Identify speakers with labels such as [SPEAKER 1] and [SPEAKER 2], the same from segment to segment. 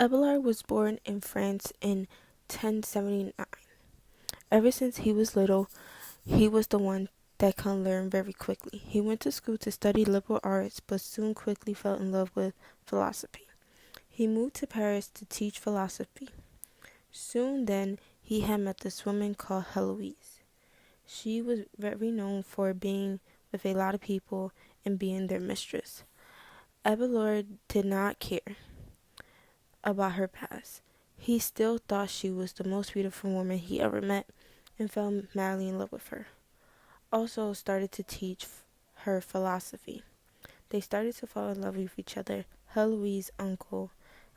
[SPEAKER 1] Abelard was born in France in 1079. Ever since he was little, he was the one that can learn very quickly. He went to school to study liberal arts, but soon quickly fell in love with philosophy. He moved to Paris to teach philosophy. Soon then, he had met this woman called Heloise. She was very known for being with a lot of people and being their mistress. Abelard did not care about her past. He still thought she was the most beautiful woman he ever met and fell madly in love with her. Also started to teach her philosophy. They started to fall in love with each other. Heloise's uncle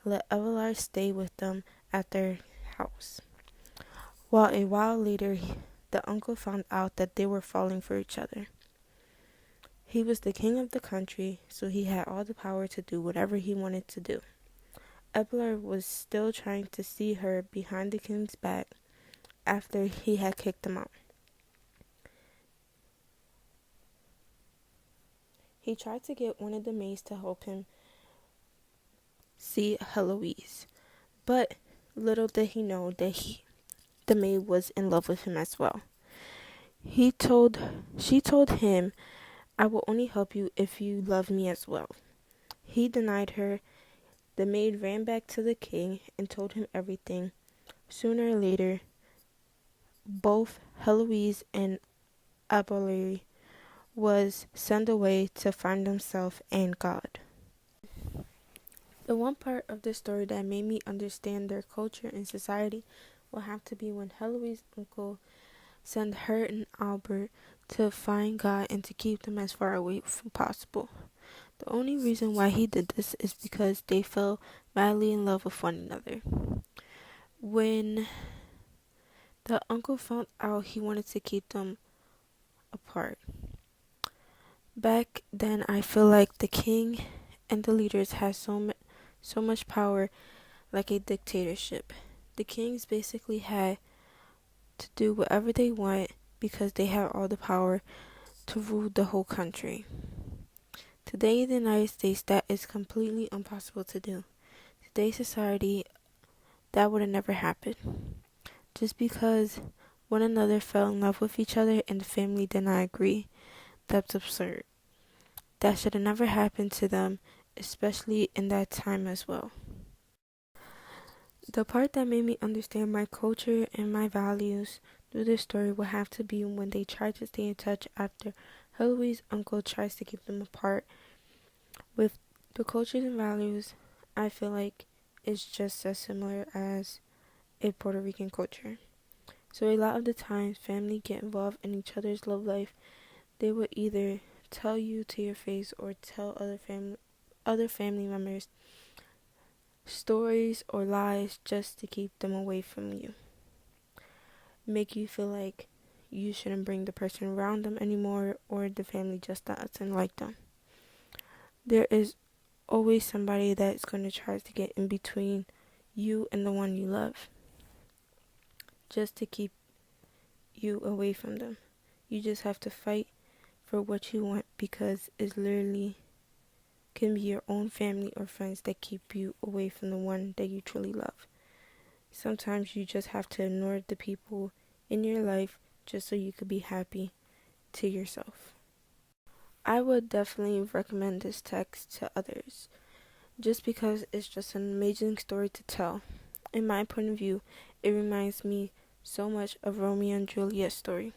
[SPEAKER 1] let Abelard stay with them at their house. While a while later, the uncle found out that they were falling for each other. He was the king of the country, so he had all the power to do whatever he wanted to do. Abelard was still trying to see her behind the king's back after he had kicked him out. He tried to get one of the maids to help him see Heloise, but little did he know that the maid was in love with him as well. She told him, "I will only help you if you love me as well." He denied her. The maid ran back to the king and told him everything. Sooner or later, both Heloise and Abelard was sent away to find themselves and God. The one part of the story that made me understand their culture and society will have to be when Heloise's uncle sent her and Albert to find God and to keep them as far away as possible. The only reason why he did this is because they fell madly in love with one another. When the uncle found out, he wanted to keep them apart. Back then, I feel like the king and the leaders had so much power, like a dictatorship. The kings basically had to do whatever they want because they had all the power to rule the whole country. Today in the United States, that is completely impossible to do. Today's society, that would have never happened. Just because one another fell in love with each other and the family did not agree, that's absurd. That should have never happened to them, especially in that time as well. The part that made me understand my culture and my values through this story will have to be when they try to stay in touch after Heloise's uncle tries to keep them apart. With the cultures and values, I feel like it's just as similar as a Puerto Rican culture. So a lot of the times, family get involved in each other's love life. They will either tell you to your face or tell other family members stories or lies just to keep them away from you. Make you feel like you shouldn't bring the person around them anymore, or the family just doesn't like them. There is always somebody that's going to try to get in between you and the one you love, just to keep you away from them. You just have to fight for what you want, because it's literally can be your own family or friends that keep you away from the one that you truly love. Sometimes you just have to ignore the people in your life just so you could be happy to yourself. I would definitely recommend this text to others just because it's just an amazing story to tell. In my point of view, it reminds me so much of Romeo and Juliet's story.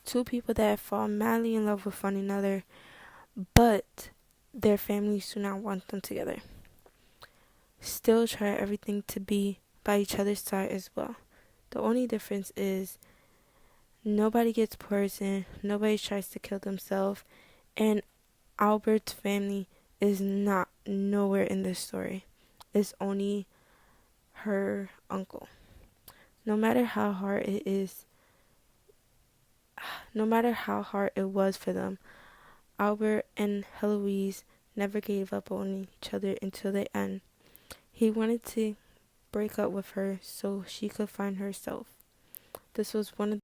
[SPEAKER 1] Two people that fall madly in love with one another, but their families do not want them together. Still try everything to be by each other's side as well. The only difference is nobody gets poisoned, nobody tries to kill themselves, and Albert's family is not nowhere in this story. It's only her uncle. No matter how hard it was for them, Albert and Heloise never gave up on each other until the end. He wanted to break up with her so she could find herself. This was one of